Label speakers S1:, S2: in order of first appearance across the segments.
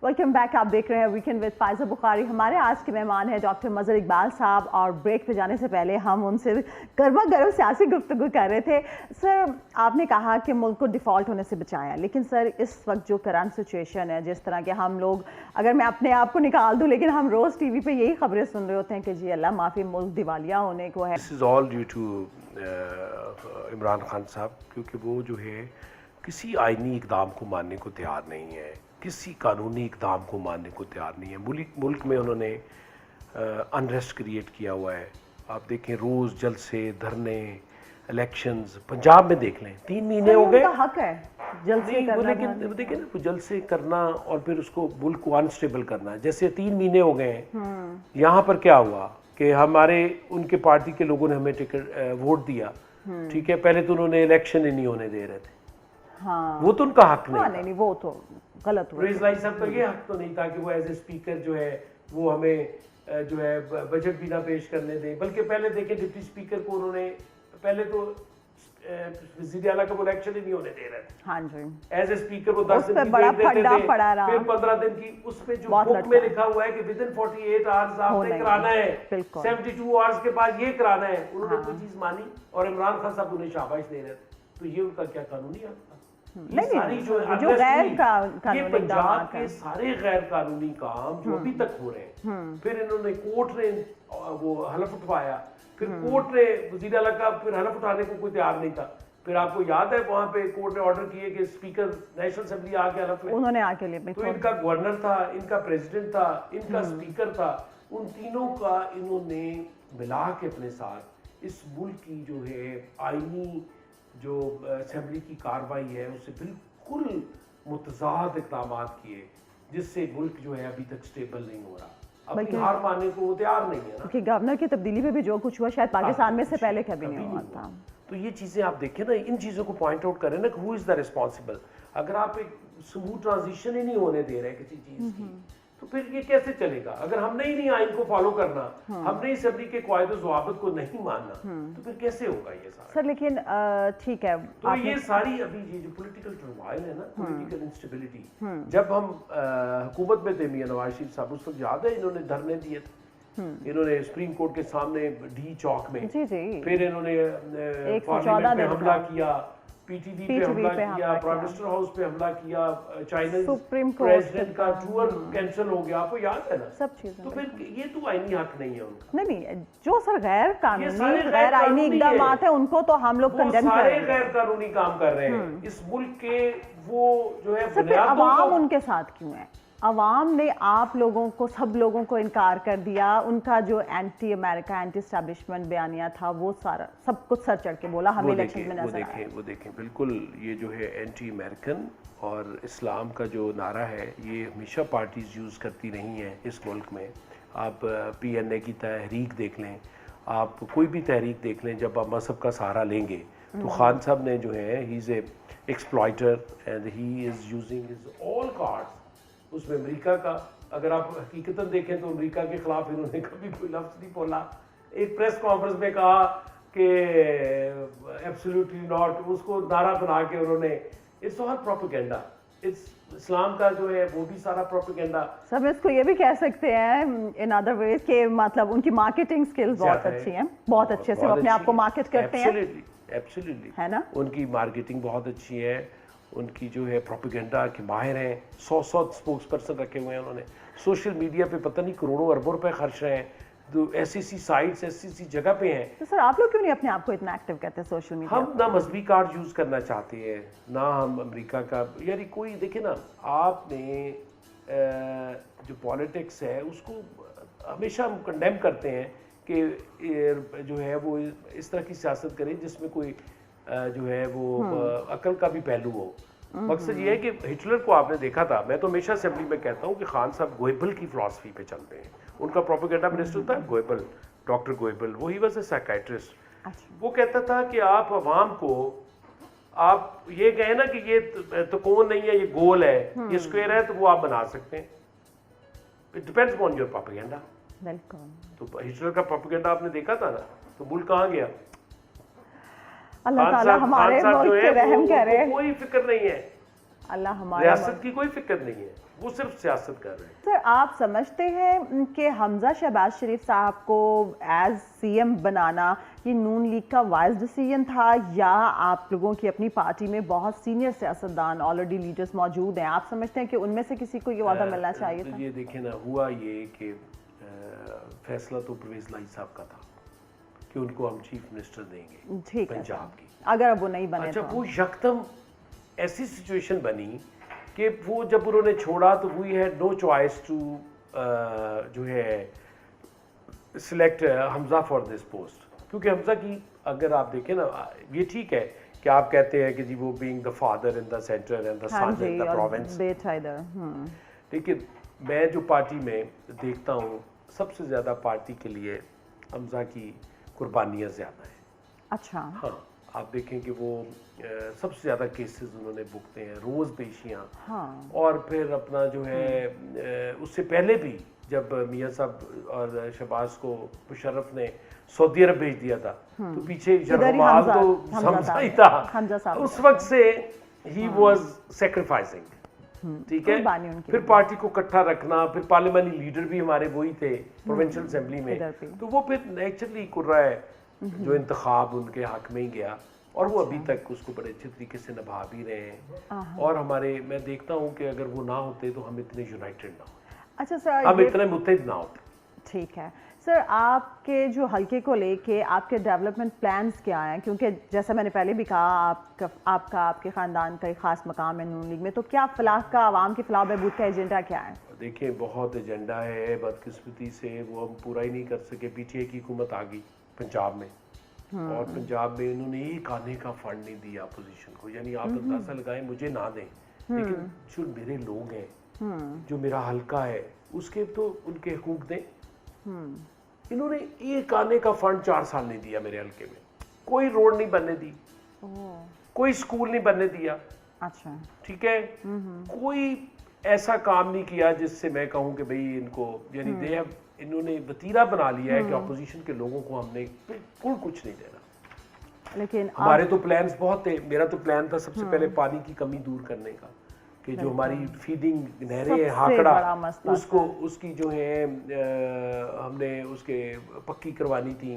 S1: Welcome back. आप देख रहे हैं वीकेंड विद फायजा बुखारी। हमारे आज के मेहमान हैं डॉक्टर मजहर इकबाल साहब, और ब्रेक पे जाने से पहले हम उनसे गर्मा गर्म सियासी गुफ्तगू कर रहे थे। सर, आपने कहा कि मुल्क को डिफ़ॉल्ट होने से बचाया, लेकिन सर इस वक्त जो करंट सिचुएशन है, जिस तरह के हम लोग, अगर मैं अपने आप को निकाल दूं, लेकिन हम रोज़ टीवी पे यही खबरें सुन रहे होते हैं कि जी अल्लाह माफ़ी मुल्क दिवालिया होने को है।
S2: This is all due to Imran Khan साहब, क्योंकि वो जो है किसी आइनी इकदाम को मानने को तैयार नहीं है, किसी कानूनी इकदाम को मानने को तैयार नहीं है। मुल्क में उन्होंने अनरेस्ट क्रिएट किया हुआ है। आप देखें रोज़ जलसे, धरने, इलेक्शंस। पंजाब में देख लें 3 महीने हो गए।
S1: हक है जलसे करना,
S2: लेकिन देखिए ना, जलसे करना और फिर उसको मुल्क को अनस्टेबल करना। जैसे 3 महीने हो गए हैं, यहाँ पर क्या हुआ कि हमारे उनके पार्टी के लोगों ने हमें टिकट वोट दिया, ठीक है, पहले तो उन्होंने इलेक्शन ही नहीं होने दे रहे थे।
S1: हाँ,
S2: वो तो उनका हक नहीं,
S1: नहीं, वो तो गलत हुआ।
S2: रेज़ साहब का ये हक तो नहीं था कि वो एज ए स्पीकर जो है वो हमें जो है बजट भी ना पेश करने दें। बल्कि पहले देखें डिप्टी स्पीकर को उन्होंने पहले तो वज़ीर आला का इलेक्शन ही नहीं होने दे रहे थे।
S1: हाँ जी,
S2: एज ए स्पीकर वो 10 दिन की
S1: बड़ा
S2: डेट देते थे,
S1: पड़ा रहा।
S2: फिर 15 दिन की। उसमें जो बुक में लिखा हुआ है कि विद इन 48 आवर्स आपने कराना है, 72 आवर्स के बाद ये कराना है, उन्होंने कोई चीज मानी और इमरान खान साहब उन्हें शाबाश दे रहे थे। तो ये उनका क्या कानूनी हक था?
S1: नहीं,
S2: जो
S1: गैर कानूनी,
S2: ये पंजाब के सारे गैर कानूनी काम जो अभी तक हो रहे हैं, फिर इन्होंने कोर्ट ने वो हलफ उठवाया, फिर कोर्ट ने वज़ीर आला का फिर हलफ उठाने को कोई तैयार नहीं था। फिर आपको याद है वहां पे कोर्ट ने ऑर्डर किए कि स्पीकर नेशनल असेंबली आके हलफ ले,
S1: उन्होंने आके लिए।
S2: तो इनका गवर्नर था, इनका प्रेसिडेंट था, इनका स्पीकर था, उन तीनों का इन्होंने मिला के अपने साथ इस मुल्क की जो है आईनी जो असेंबली की कार्रवाई है उससे बिल्कुल मुतजाद इक़दाम किए, जिससे मुल्क जो है अभी तक स्टेबल नहीं हो रहा। अपनी हार मानने को वो तैयार नहीं है ना।
S1: कि गवर्नर की तब्दीली पे भी जो कुछ हुआ शायद पाकिस्तान में से पहले कभी नहीं हुआ था।
S2: तो ये चीज़ें आप देखें ना, इन चीज़ों को पॉइंट आउट करें ना कि हु इज़ द रिस्पॉन्सिबल। अगर आप एक स्मूथ ट्रांजिशन ही नहीं होने दे रहे किसी चीज़ की, तो फिर ये कैसे चलेगा? अगर हमने ही नहीं आइन को फॉलो करना, हमने इस असेंबली के कायदे ज़वाबित को नहीं मानना, तो फिर कैसे होगा ये सारा?
S1: सर लेकिन ठीक है,
S2: तो ये सारी अभी ये जो पॉलिटिकल टर्मोइल है ना, पॉलिटिकल इंस्टेबिलिटी, जब हम हुकूमत में थे मियां नवाज शरीफ साहब, उस वक्त याद है इन्होंने धरने दिए थे, इन्होंने सुप्रीम कोर्ट के सामने डी चौक में, फिर इन्होंने पार्लियामेंट में हमला किया, पीटीवी पे हमला किया, प्राइम मिनिस्टर हाउस पे हमला किया, चाइनीज प्रेसिडेंट का टूर कैंसिल हो गया, आपको याद है ना
S1: सब चीजें।
S2: तो फिर ये तो आईनी हक नहीं है उनका।
S1: नहीं, जो सर गैर कानूनी गैर आईनी इकदाम है उनको तो हम लोग कंडेम कर रहे हैं।
S2: सारे गैर कानूनी काम कर रहे हैं इस मुल्क के। वो जो है
S1: अवाम उनके साथ क्यों है? अवाम ने आप लोगों को, सब लोगों को इनकार कर दिया। उनका जो एंटी अमेरिका, एंटी एस्टैब्लिशमेंट बयानिया था, वो सारा सब कुछ सर चढ़ के बोला हमें इलेक्शन में नजर आया।
S2: वो देखें बिल्कुल ये जो है एंटी अमेरिकन और इस्लाम का जो नारा है, ये हमेशा पार्टीज यूज़ करती रही हैं इस मुल्क में। आप PNA की तहरीक देख लें, आप कोई भी तहरीक देख लें, जब आप मजहब का सहारा लेंगे तो खान साहब ने जो है he is a exploiter and he is using his all cards. उसमें अमेरिका का अगर आप हकीकतन देखें तो अमेरिका के खिलाफ इन्होंने कभी कोई लफ्ज़ नहीं बोला। एक प्रेस कॉन्फ्रेंस में कहा कि एब्सोल्युटली नॉट, उसको नारा बना के उन्होंने, इट्स ऑल प्रोपेगेंडा, इट्स इस्लाम का जो है वो भी सारा प्रोपेगेंडा।
S1: सब इसको ये भी कह सकते हैं इन अदर वेज के मतलब उनकी मार्केटिंग स्किल्स बहुत अच्छी हैं, बहुत अच्छे से अपने आप को मार्केट करते हैं।
S2: एब्सोल्युटली
S1: है ना,
S2: उनकी मार्केटिंग बहुत अच्छी है, उनकी जो है प्रोपेगेंडा के माहिर हैं। 100 स्पोक्स पर्सन रखे हुए हैं उन्होंने। सोशल मीडिया पे पता नहीं करोड़ों अरबों रुपए खर्च रहे हैं, तो ऐसी साइट्स ऐसी जगह पे हैं।
S1: तो सर आप लोग क्यों नहीं अपने आप को इतना एक्टिव कहते हैं सोशल मीडिया?
S2: हम ना मजहबी कार्ड यूज़ करना चाहते हैं, ना हम अमेरिका का। यार कोई देखे ना, आपने जो पॉलिटिक्स है उसको हमेशा हम कंडेम करते हैं कि जो है वो इस तरह की सियासत करें जिसमें कोई जो है वो अकल का भी पहलू हो। मकसद ये है कि हिटलर को आपने देखा था, मैं तो हमेशा असेंबली में कहता हूँ कि खान साहब गोएबल की फिलॉसफी पे चलते हैं। उनका प्रोपेगेंडा मिनिस्टर था गोएबल, डॉक्टर गोएबल, वो ही वाज ए साइकियाट्रिस्ट। वो कहता था कि आप अवाम को, आप ये कहें ना कि ये तो कौन नहीं है, ये गोल है, ये स्क्वायर है, तो वो आप बना सकते हैं। It depends on your propaganda. तो हिटलर का प्रोपेगेंडा आपने देखा था ना, तो मुल्क कहाँ गया?
S1: अल्लाह ताला हमारे मुल्क पे रहम करे।
S2: कोई फिक्र नहीं है,
S1: अल्लाह हमारे
S2: रियासत की कोई फिक्र नहीं है। वो सिर्फ सियासत कर रहे हैं।
S1: सर आप समझते हैं कि हमजा शहबाज शरीफ साहब को एज सीएम बनाना ये नून लीग का वाइज डिसीजन था, या आप लोगों की अपनी पार्टी में बहुत सीनियर सियासतदान ऑलरेडी लीडर्स मौजूद हैं, आप समझते हैं कि उनमें से किसी को ये वादा मिलना चाहिए था?
S2: ये देखें ना, हुआ ये कि फैसला तो परवेज लाई साहब का था कि उनको हम चीफ मिनिस्टर देंगे
S1: ठीक है
S2: पंजाब की।
S1: अगर वो नहीं बने
S2: अच्छा,
S1: तो
S2: वो यकदम ऐसी सिचुएशन बनी कि वो जब उन्होंने छोड़ा तो we had no choice to जो है select Hamza for this post, क्योंकि हमजा की अगर आप देखें ना, ये ठीक है कि आप कहते हैं कि जी वो being the father in the centre and the son in the province, लेकिन मैं जो पार्टी में देखता हूँ सबसे ज़्यादा पार्टी के लिए हमजा की कुर्बानियाँ ज़्यादा हैं।
S1: अच्छा
S2: हाँ, आप देखें कि वो सबसे ज़्यादा केसेस उन्होंने भुगते हैं, रोज़ पेशियाँ।
S1: हाँ।
S2: और फिर अपना जो है उससे पहले भी जब मियाँ साहब और शहबाज को मुशर्रफ ने सऊदी अरब भेज दिया था तो पीछे शर्माल तो हमजा ही था। उस वक्त से ही वाज सैक्रिफाइसिंग, ठीक है। फिर पार्टी को इकट्ठा रखना, फिर पार्लियामेंटी लीडर भी हमारे वही थे प्रोविंशियल असेंबली में, तो वो फिर नेचुरली कुर्रा है जो इंतखाब उनके हक में ही गया, और वो अभी तक उसको बड़े अच्छे तरीके से निभा भी रहे हैं। और हमारे, मैं देखता हूँ कि अगर वो ना होते तो हम इतने यूनाइटेड ना होते।
S1: अच्छा सर,
S2: हम इतने मुत्तहिद ना होते।
S1: ठीक है सर, आपके जो हल्के को लेके आपके डेवलपमेंट प्लान्स क्या हैं? क्योंकि जैसा मैंने पहले भी कहा, आपके ख़ानदान का एक ख़ास मकाम है नून लीग में, तो क्या फलाह का, आवाम की फलाह बहबूद का एजेंडा क्या है?
S2: देखिए, बहुत एजेंडा है, बदकिस्मती से वो हम पूरा ही नहीं कर सके। पीटीआई की हुकूमत आ गई पंजाब में, और पंजाब में इन्होंने एक आने का फंड नहीं दिया अपोजिशन को। यानी आप अंदाजा लगाएं, मुझे ना दें, लेकिन जो मेरे लोग हैं, जो मेरा हल्का है, उसके तो उनके हकूक दें। इन्होंने एक आने का फंड 4 साल नहीं दिया मेरे हल्के में। कोई रोड नहीं बनने दी, कोई स्कूल नहीं बनने दिया।
S1: अच्छा,
S2: ठीक है, कोई ऐसा काम नहीं किया जिससे मैं कहूं कि भाई इनको, यानी इन्होंने वतीरा बना लिया है कि अपोजिशन के लोगों को हमने बिल्कुल कुछ नहीं देना।
S1: लेकिन
S2: हमारे तो प्लान्स बहुत थे। मेरा तो प्लान था सबसे पहले पानी की कमी दूर करने का, कि जो हमारी फीडिंग नहरें हैं, हाकड़ा, उसको, उसकी जो है हमने उसके पक्की करवानी थी।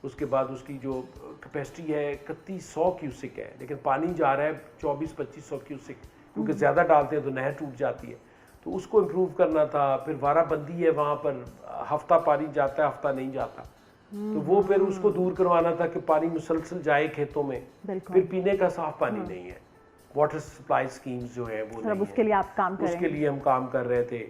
S2: उसके बाद उसकी जो कैपेसिटी है 3100 क्यूसिक है, लेकिन पानी जा रहा है 24-2500 क्यूसिक, क्योंकि ज़्यादा डालते हैं तो नहर टूट जाती है, तो उसको इम्प्रूव करना था। फिर वाराबंदी है, वहाँ पर हफ्ता पानी जाता है, हफ्ता नहीं जाता, तो वो फिर उसको दूर करवाना था कि पानी मुसलसल जाए खेतों में। फिर पीने का साफ पानी नहीं है, वाटर सप्लाई स्कीम्स जो है वो नहीं
S1: उसके लिए आप काम कर रहे हैं?
S2: उसके लिए हम काम कर रहे थे।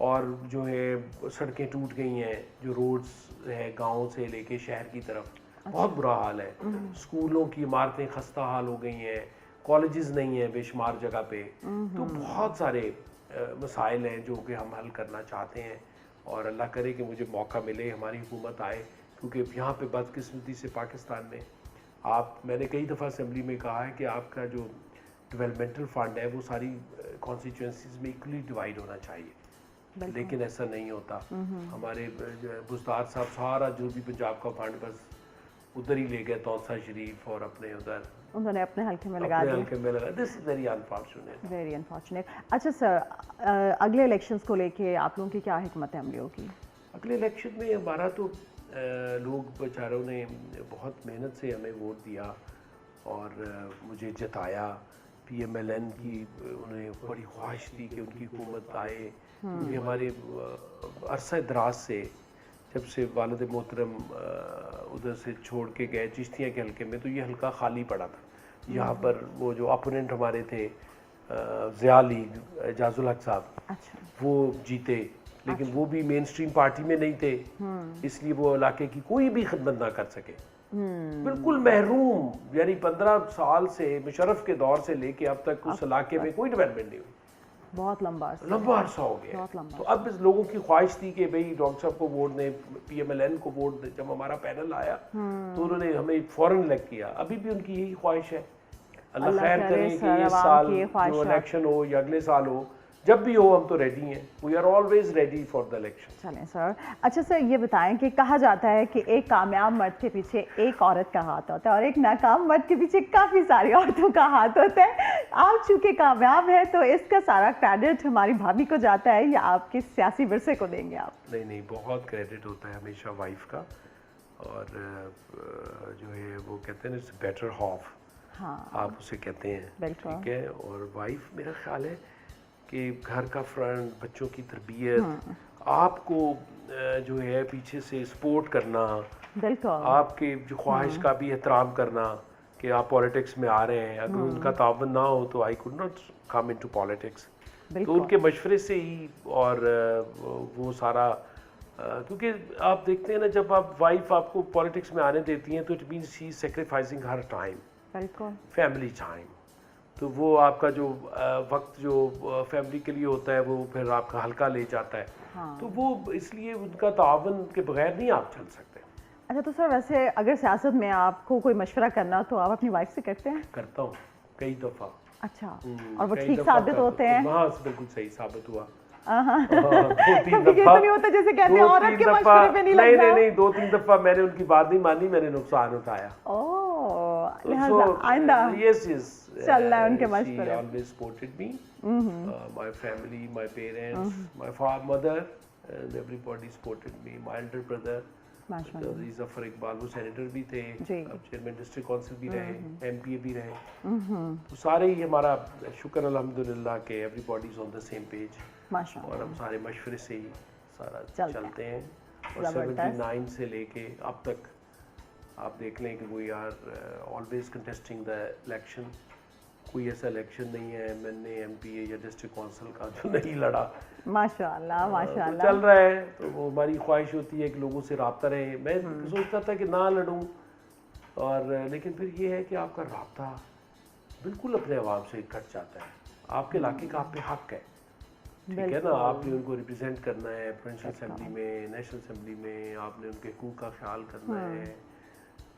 S2: और जो है सड़कें टूट गई हैं, जो रोड्स है गाँव से लेके शहर की तरफ, बहुत बुरा हाल है। स्कूलों की इमारतें खस्ता हाल हो गई हैं, कॉलेजेस नहीं है बेशुमार जगह पे। तो बहुत सारे मसाइल हैं जो कि हम हल करना चाहते हैं, और अल्लाह करे कि मुझे मौका मिले, हमारी हुकूमत आए, क्योंकि यहाँ पे बदकिस्मती से पाकिस्तान में मैंने कई दफ़ा असेंबली में कहा है कि आपका जो डेवलपमेंटल फंड है वो सारी कॉन्स्टिट्यूंसीज में इक्वली डिवाइड होना चाहिए, लेकिन ऐसा नहीं होता। हमारे बुज़दार साहब सारा जो भी पंजाब का फंड बस उधर ही ले गए, तौसा शरीफ और अपने उधर
S1: उन्होंने अपने हल्के में लगा दिया।
S2: This is very unfortunate,
S1: very unfortunate. अच्छा सर, अगले इलेक्शंस को लेके आप लोगों की क्या हिकमत अमली होगी?
S2: अगले इलेक्शन में हमारा तो लोग बेचारों ने बहुत मेहनत से हमें वोट दिया और मुझे जिताया। PMLN की उन्हें बड़ी ख्वाहिश थी कि उनकी हुकूमत आए, क्योंकि हमारे अरसा दराज से, जब से वालिद मोहतरम उधर से छोड़ के गए चिश्तियाँ के हल्के में, तो ये हल्का खाली पड़ा था। यहाँ पर वो जो अपोनेंट हमारे थे ज़िया अली एजाजुल हक साहब,
S1: अच्छा,
S2: वो जीते, लेकिन वो भी मेन स्ट्रीम पार्टी में नहीं थे, इसलिए वो इलाके की कोई भी खिदमत ना कर सके, बिल्कुल महरूम। यानी 15 साल से मुशर्रफ के दौर से लेके अब तक उस इलाके में कोई डेवलपमेंट नहीं हुई।
S1: बहुत लंबा
S2: अरसा हो गया। तो अब इस लोगों की ख्वाहिश थी कि भाई डॉक्टर साहब को वोट दें, PMLN को वोट दें। जब हमारा पैनल आया तो उन्होंने हमें फौरन इलेक्ट किया। अभी भी उनकी यही ख्वाहिश है। अल्लाह खैर करे कि इस साल जो इलेक्शन हो या अगले साल हो, जब भी हो हम तो रेडी हैं, we are always ready for the election.
S1: चलें सर। अच्छा सर, ये बताएं कि कहा जाता है कि एक कामयाब मर्द के पीछे एक औरत का हाथ होता है और एक नाकाम मर्द के पीछे काफ़ी सारी औरतों का हाथ होता है। आप चूंकि कामयाब हैं तो इसका सारा क्रेडिट हमारी भाभी को जाता है या आपके सियासी विरसे को देंगे आप?
S2: नहीं नहीं, बहुत क्रेडिट होता है हमेशा वाइफ का, और जो है वो कहते हैं ना, इट्स बेटर हाफ,
S1: हाँ
S2: आप उसे कहते हैं,
S1: बिल्कुल।
S2: ठीक है। और वाइफ, मेरा ख्याल है कि घर का फ्रंट, बच्चों की तरबियत, आपको जो है पीछे से सपोर्ट करना,
S1: बिल्कुल
S2: आपके जो ख्वाहिश का भी एहतराम करना कि आप पॉलिटिक्स में आ रहे हैं। अगर उनका तावन ना हो तो I could not come into politics. तो उनके मशवरे से ही, और वो सारा क्योंकि आप देखते हैं ना, जब आप वाइफ आपको पॉलिटिक्स में आने देती हैं तो it means she is sacrificing her time,
S1: बिल्कुल
S2: फैमिली टाइम। तो वो आपका जो वक्त जो फैमिली के लिए होता है वो फिर आपका हल्का ले जाता है।
S1: हाँ।
S2: तो वो इसलिए उनका तावन के बगैर नहीं आप चल सकते।
S1: अच्छा, तो सर वैसे अगर सियासत में आपको कोई मशवरा करना तो आप अपनी वाइफ से करते हैं?
S2: करता हूँ कई दफ़ा।
S1: अच्छा, और वो
S2: कई
S1: ठीक
S2: दफ़ा
S1: साबित होते हैं?
S2: हाँ, बिल्कुल सही साबित हुआ।
S1: हाँ।
S2: 2-3
S1: कभी ये
S2: दफ़ा
S1: तो नहीं होता जैसे कहते हैं औरत
S2: 2-3
S1: के
S2: दफ़ा
S1: मशवरे पे नहीं
S2: नहीं
S1: लगना?
S2: नहीं नहीं 2-3 दफ़ा मैंने उनकी बात नहीं मानी, मैंने नुकसान उठाया।
S1: ओह, लिहाजा आइंदा
S2: yes yes
S1: चलना है उनके
S2: she
S1: मशवरे।
S2: always supported me, my family, my parents, my mother, and everybody supported me. My elder brother,
S1: माशाल्लाह।
S2: जफर इकबाल, वो सेनेटर भी थे,
S1: जी।
S2: अब चेयरमैन डिस्ट्रिक्ट काउंसिल भी रहे, एमपीए भी रहे। तो सारे ही हमारा शुक्र अल्हम्दुलिल्लाह के everybody is on the same page,
S1: माशाल्लाह।
S2: और हम सारे मशवरे से ही सारा चलते हैं। और
S1: जबरदस्त।
S2: 79 से लेके अब तक आप देख लें कि we are always contesting the election. कोई ऐसा इलेक्शन नहीं है मैंने एमपीए या डिस्ट्रिक्ट काउंसिल का जो नहीं लड़ा।
S1: माशाल्लाह
S2: तो
S1: माशाल्लाह।
S2: चल रहा है, तो वो हमारी ख्वाहिश होती है कि लोगों से रब्ता रहे। मैं सोचता था कि ना लड़ूं, और लेकिन फिर ये है कि आपका रब्ता बिल्कुल अपने अवाम से कट जाता है। आपके इलाके का आप पे हक है, ठीक है ना, आपने उनको रिप्रेजेंट करना है प्रोविंशियल असेंबली में, नेशनल असेंबली में, आपने उनके हकूक़ का ख्याल करना है।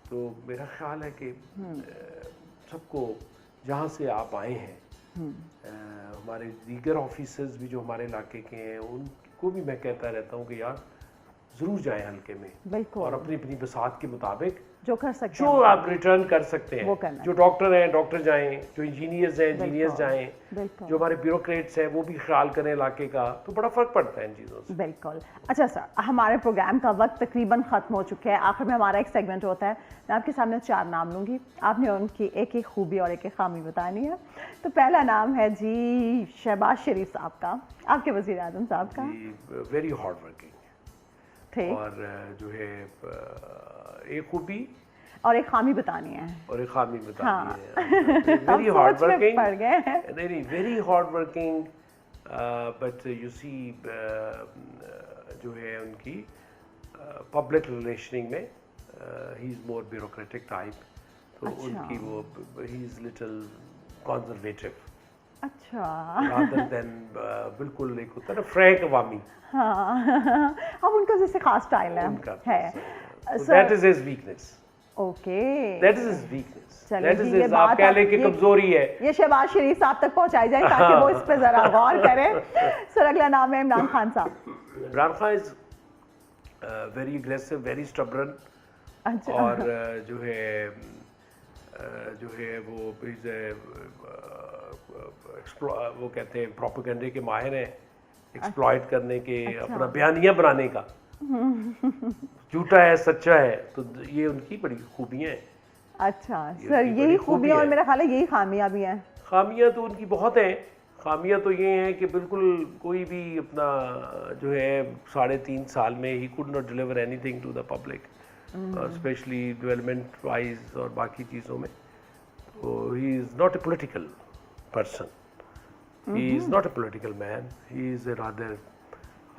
S2: तो मेरा ख्याल है कि सबको जहाँ से आप आए हैं, हमारे दीगर ऑफिसर्स भी जो हमारे इलाके के हैं उनको भी मैं कहता रहता हूँ कि यार ज़रूर जाएं हल्के में,
S1: बिल्कुल,
S2: और अपनी अपनी बसात के मुताबिक
S1: जो कर सकते
S2: जो
S1: हैं
S2: आप रिटर्न कर सकते
S1: वो
S2: हैं।
S1: करना
S2: जो डॉक्टर हैं डॉक्टर जाएं, जो इंजीनियर्स हैं इंजीनियर्स
S1: बिल्कुल,
S2: जाएं,
S1: बिल्कुल।
S2: जो हमारे ब्यूरोक्रेट्स हैं वो भी ख्याल करें इलाके का, तो बड़ा फ़र्क पड़ता है इन चीज़ों से।
S1: बिल्कुल। अच्छा सर, हमारे प्रोग्राम का वक्त तकरीबन ख़त्म हो चुका है। आखिर में हमारा एक सेगमेंट होता है, मैं आपके सामने 4 नाम लूँगी, आपने उनकी एक एक खूबी और एक एक खामी बतानी है। तो पहला नाम है जी शहबाज शरीफ साहब का, आपके वज़ीर आज़म साहब का।
S2: वेरी हार्ड वर्किंग
S1: थे,
S2: और जो है एक खूबी
S1: और एक खामी बतानी है।
S2: और एक खामी
S1: हाँ।
S2: बतानी है। वेरी हार्ड
S1: सोच में
S2: वर्किंग,
S1: पड़ गए हैं।
S2: नहीं नहीं, very hard working, but you see जो है उनकी पब्लिक रिलेशनिंग में he is more bureaucratic type, तो
S1: अच्छा।
S2: उनकी वो ही इज़ लिटिल कंजर्वेटिव
S1: अच्छा।
S2: रादर देन बिल्कुल एक होता है ना फ्रैंक अवामी,
S1: हाँ, अब उनका जैसे खास स्टाइल
S2: उनका
S1: है।
S2: That is his weakness,
S1: okay,
S2: that is his weakness,
S1: चलिए
S2: दैट इज
S1: जी, ये
S2: हिज,
S1: बात
S2: आप कह लें
S1: आप-
S2: कि कमजोरी है।
S1: ये शहबाज शरीफ साहब तक पहुंचाई जाए ताकि वो इस पे जरा गौर करें। सर अगला नाम है इमरान खान साहब।
S2: Imran Khan is very aggressive, very stubborn,
S1: अच्छा।
S2: और जो है वो वो कहते हैं प्रोपेगेंडे के माहिर हैं, एक्सप्लॉइट करने के, अपना बयानिया बनाने का, झूठा है सच्चा है, तो ये उनकी बड़ी खूबियाँ हैं।
S1: अच्छा
S2: ये
S1: सर,
S2: उनकी
S1: यही
S2: बड़ी
S1: खूबियाँ और
S2: है।
S1: मेरा ख्याल है यही खामियां भी हैं।
S2: खामियां तो उनकी बहुत हैं। खामियां तो ये हैं कि बिल्कुल कोई भी अपना जो है 3.5 साल में ही could not deliver anything to the public, specially development wise और बाकी चीज़ों में। तो he is not a political person, he is not a political man, he is a rather,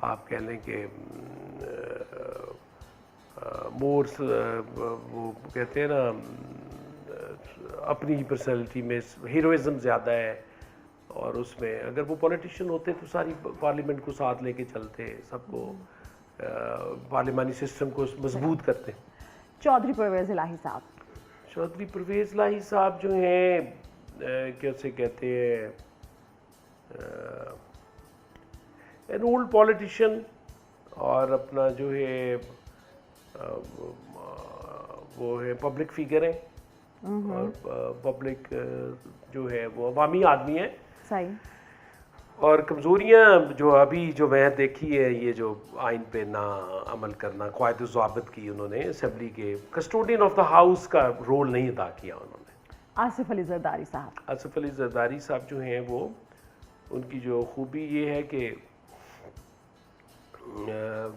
S2: आप कह लें कि मोर वो कहते हैं ना अपनी ही पर्सनैलिटी में हीरोइज्म ज़्यादा है, और उसमें अगर वो पॉलिटिशियन होते तो सारी पार्लियामेंट को साथ लेके चलते, सबको पार्लियामानी सिस्टम को मजबूत करते।
S1: चौधरी परवेज़ इलाही साहब।
S2: चौधरी परवेज़ इलाही साहब जो हैं कैसे कहते हैं, एन ओल्ड पॉलिटिशियन और अपना जो है वो है पब्लिक फिगर है और पब्लिक जो है वो अवामी आदमी है।
S1: सही।
S2: और कमज़ोरियाँ जो अभी जो मैं देखी है, ये जो आइन पे ना अमल करना, क़वायद ज़ाबित की उन्होंने, असेंबली के कस्टोडियन ऑफ द हाउस का रोल नहीं अदा किया उन्होंने।
S1: आसिफ अली जरदारी साहब।
S2: आसिफ अली जरदारी साहब जो हैं वो, उनकी जो खूबी ये है कि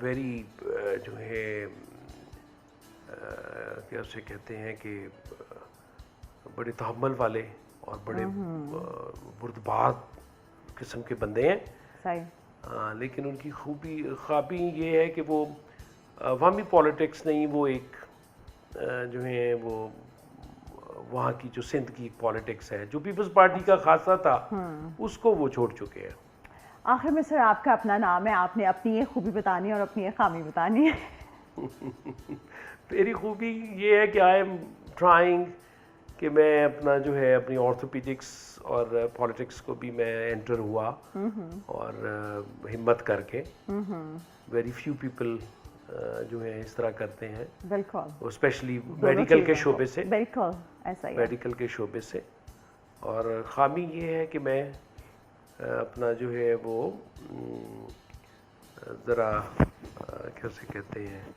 S2: वेरी जो है क्या उसे कहते हैं कि बड़े तहम्मुल वाले और बड़े बुर्दबार किस्म के बंदे हैं।
S1: सही।
S2: लेकिन उनकी ख़ाबी ये है कि वो अवामी पॉलिटिक्स नहीं, वो एक जो है वो वहाँ की जो सिंध की पॉलिटिक्स है, जो पीपल्स पार्टी का खासा था, उसको वो छोड़ चुके हैं।
S1: आखिर में सर आपका अपना नाम है, आपने अपनी एक खूबी बतानी है और अपनी एक खामी बतानी है।
S2: मेरी खूबी ये है कि आई एम ट्राइंग कि मैं अपना जो है अपनी ऑर्थोपेडिक्स और पॉलिटिक्स को भी मैं एंटर हुआ और हिम्मत करके। वेरी फ्यू पीपल जो है इस तरह करते हैं,
S1: बिल्कुल,
S2: स्पेशली मेडिकल के शोबे से।
S1: बिल्कुल ऐसा ही है।
S2: मेडिकल के शोबे से। और ख़ामी ये है कि मैं अपना जो है वो ज़रा कैसे कहते हैं